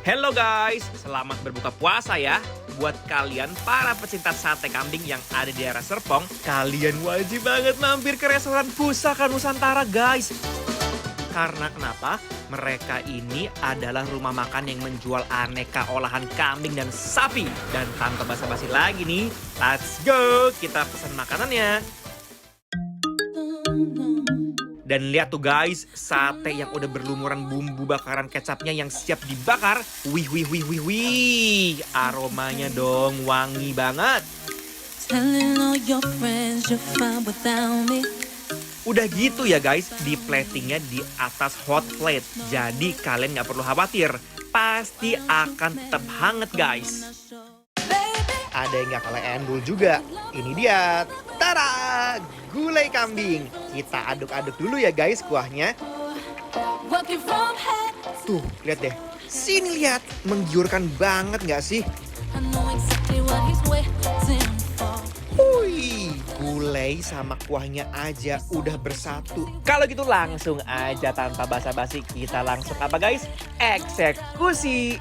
Hello guys, selamat berbuka puasa ya. Buat kalian para pecinta sate kambing yang ada di daerah Serpong, kalian wajib banget mampir ke restoran Pusaka Nusantara guys. Karena kenapa? Mereka ini adalah rumah makan yang menjual aneka olahan kambing dan sapi. Dan tanpa basa-basi lagi nih, let's go, kita pesan makanannya. Dan lihat tuh guys, sate yang udah berlumuran bumbu bakaran kecapnya yang siap dibakar. Wih, wih, wih, wih, wih. Aromanya dong wangi banget. Udah gitu ya guys, di platingnya di atas hot plate. Jadi kalian gak perlu khawatir, pasti akan tetap hangat guys. Ada yang gak kalah endul juga. Ini dia, tada! Gulai kambing. Kita aduk-aduk dulu ya guys kuahnya. Tuh, lihat deh. Sini lihat, menggiurkan banget gak sih? Wih, gulai sama kuahnya aja udah bersatu. Kalau gitu langsung aja tanpa basa-basi kita langsung apa guys? Eksekusi.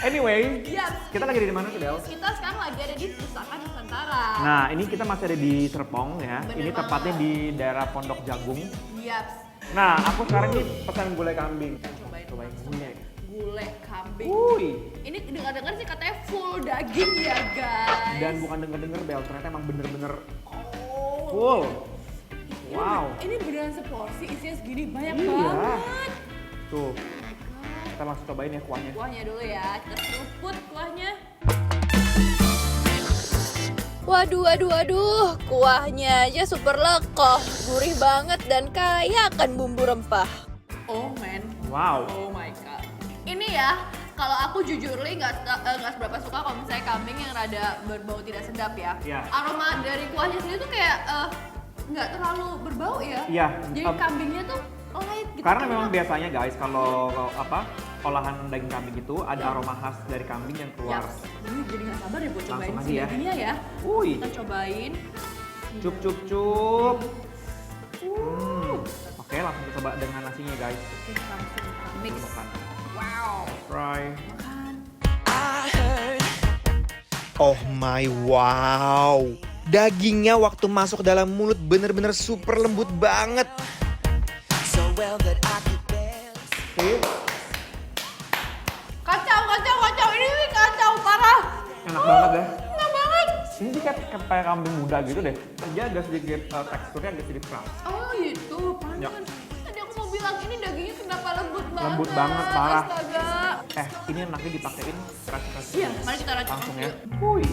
Anyway, kita lagi di mana sih, Bel? Kita sekarang lagi ada di Pusaka Nusantara. Nah, ini kita masih ada di Serpong ya. Bener ini banget. tepatnya di daerah Pondok Jagung. Yaps. Nah, aku sekarang ini pesan gulai kambing. Cobain gulai. Gulai kambing. Wuih. Ini dengar-dengar sih katanya full daging ya guys. Dan bukan denger-denger, Bel, ternyata emang bener-bener oh. full. Ini, Wow. Ini beneran seporsi isinya segini banyak Iya. banget. Tuh, Oh my god. kita langsung cobain ya kuahnya. Kuahnya dulu ya, kita seruput kuahnya. Waduh, kuahnya aja super lekoh, gurih banget dan kaya akan bumbu rempah. Oh man. Wow. Oh my god. Ini ya, kalau aku jujur nggak seberapa suka kalau misalnya kambing yang rada berbau tidak sedap ya. Iya. Aroma dari kuahnya sendiri tuh kayak nggak terlalu berbau ya. Iya. Jadi kambingnya tuh light gitu. Karena memang biasanya guys, kalau olahan daging kambing itu ada aroma khas dari kambing yang keluar. Yaps. Jadi nggak sabar ya buat cobain Langsung si aja ya. dagingnya ya. Wih. Kita cobain. Cup cup cup. Oke, langsung kita coba dengan nasinya guys. Kita langsung mix. Makan. Wow. Fry. Makan. Oh my wow. Dagingnya waktu masuk ke dalam mulut bener-bener super lembut banget. Kacau. Ini kacau parah. Enak banget ya. Enak banget. Ini sih kayak kambing muda gitu deh. Dia agak sedikit teksturnya agak sedikit keras. Oh gitu, Ya. pantesan. Tadi aku mau bilang ini dagingnya kenapa lembut banget. Lembut banget, parah. Astaga. Ini enaknya dipakein keras-keras. Iya, mari kita racik langsung ya. dulu. Wih.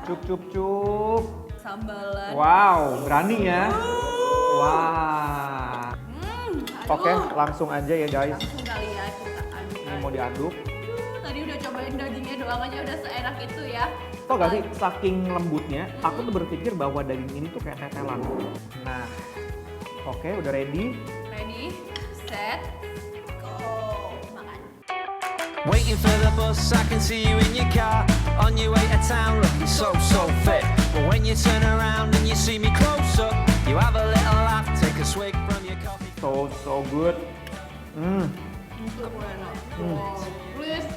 Cup cup cup. Sambalan. Wow, berani ya. Wah. Aduh. Oke, langsung aja ya guys. Langsung kali ya kita aduk. Ini mau diaduk. Tadi udah cobain dagingnya doang aja udah seenak itu ya. Tau gak sih, saking lembutnya, aku tuh berpikir bahwa daging ini tuh kayak tetelan. Nah, oke, udah ready. Ready, set, go. Makan. Waiting for the bus, I can see you in your car. On your way to town, looking so fit. But when you turn around and you see me close up, you have a little laugh, take a swig from your coffee. So good. Itu enak. Wow. Please.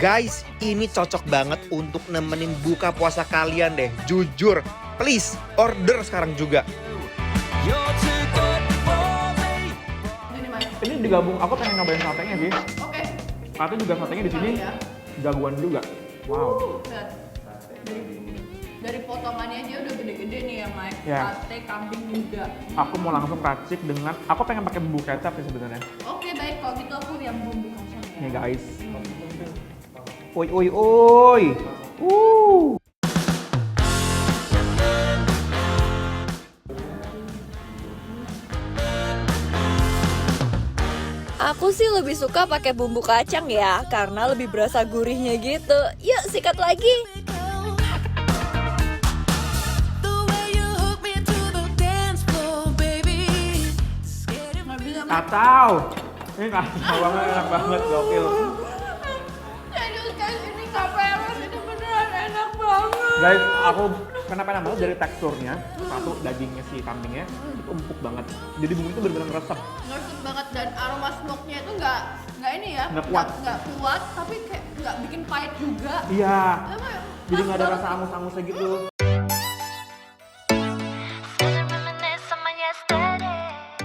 Guys, ini cocok banget untuk nemenin buka puasa kalian deh. Jujur, please order sekarang juga. You're too good for me. Ini Mas. Ini digabung, aku pengen nyobain satenya sih. Oke. Karena juga satenya di sini Ya. jagoan juga. Wow. Lihat. Dari potongannya aja udah gede-gede nih ya, Mike. Ya. Sate kambing muda. Aku mau langsung racik dengan, aku pengen pakai bumbu kecap sih sebenarnya. Oke, baik. Kalau gitu aku yang bumbu kacang ya. Nih guys. Oi. Aku sih lebih suka pakai bumbu kacang ya, karena lebih berasa gurihnya gitu. Yuk sikat lagi. Kacau. Ini kacau banget, enak banget, gokil. Serius guys, ini nggak peres, ini beneran Guys, aku kenapa banget dari teksturnya. Satu, dagingnya si kambingnya itu empuk banget. Jadi bumbu itu benar-benar resep. Ngeresep banget dan aroma smoke-nya itu nggak ini ya, Nggak kuat. nggak kuat, tapi kayak nggak bikin pahit juga. Iya. Emang Jadi pas nggak ada banget. rasa angus-angusnya gitu.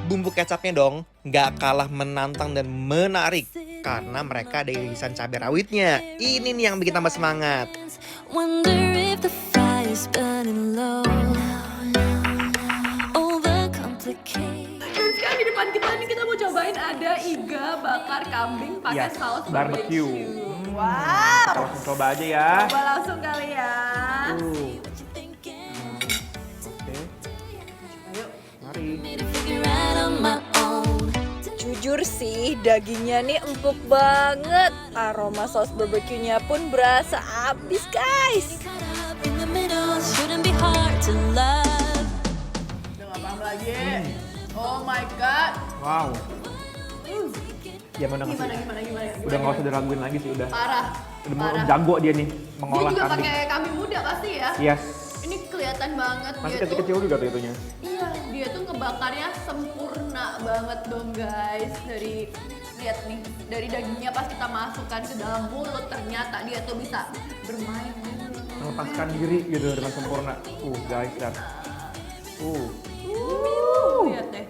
Bumbu kecapnya dong nggak kalah menantang dan menarik karena mereka ada irisan cabai rawitnya. Ini nih yang bikin tambah semangat. Wonder if the fire's burning low. Overcomplicate. Dan sekarang di depan kita nih kita mau cobain ada iga bakar kambing pakai Iya, saus barbecue. Wow. Kita langsung coba aja ya. Coba langsung kali ya. Oke, Ayo. mari. Made it figure out on my own. Jujur sih, dagingnya nih empuk banget. Aroma saus barbeque-nya pun berasa abis, guys. Caught up in the middle, shouldn't be hard to love. Udah gak paham lagi. Oh my god. Wow. Ya udah nggak Gimana? Udah nggak usah diraguin lagi sih udah. Parah. Udah Parah. jago dia nih Dia mengolah juga kambing. pakai kambing muda pasti ya. Yes. Ini kelihatan banget Masih dia tuh. kecil-kecil juga tuh itunya. Iya, dia tuh ngebakarnya sempurna banget dong guys. Dari lihat nih, dari dagingnya pas kita masukkan ke dalam mulut ternyata dia tuh bisa bermain di mulut. Melepaskan diri gitu dengan sempurna. Guys, dan Lihat deh.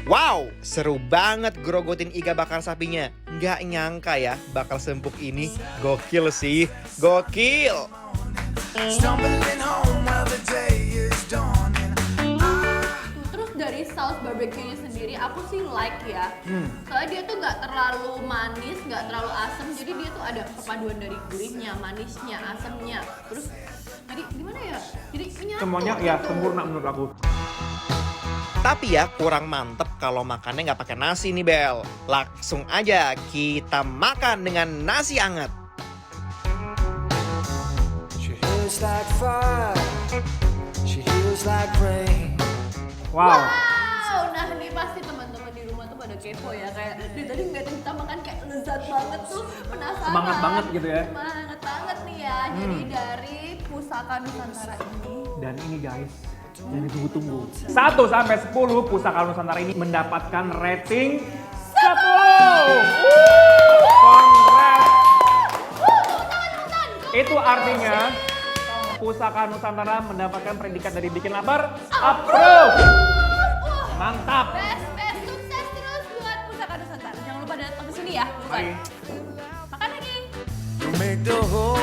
Wow, seru banget grogotin iga bakar sapinya. Nggak nyangka ya bakal seempuk ini. Gokil sih, gokil. Stumbling home while the day is dawning. Terus dari saus barbecue-nya sendiri aku sih like ya. Soalnya dia tuh nggak terlalu manis, nggak terlalu asam. Jadi dia tuh ada perpaduan dari gurihnya, manisnya, asamnya. Terus jadi gimana ya? Jadi menyatu semuanya ya gitu. sempurna menurut aku. Tapi ya kurang mantep kalau makannya nggak pakai nasi nih Bel. Langsung aja kita makan dengan nasi anget. She heals like fire. She heals like rain. Wow. Wow, nah ini pasti teman-teman di rumah tuh pada kepo ya kayak dari tadi ngeliatin kita makan kayak lezat banget tuh, penasaran. Semangat banget gitu ya. Semangat banget nih ya. Jadi dari Pusaka Nusantara ini. Dan ini guys, yang ditunggu-tunggu. 1 sampai 10 Pusaka Nusantara ini mendapatkan rating 10. Congrats. Itu artinya Pusaka Nusantara mendapatkan predikat dari Bikin Lapar approve. Mantap. Best sukses terus buat Pusaka Nusantara. Jangan lupa datang ke sini ya. Mari. Makan lagi. You make the whole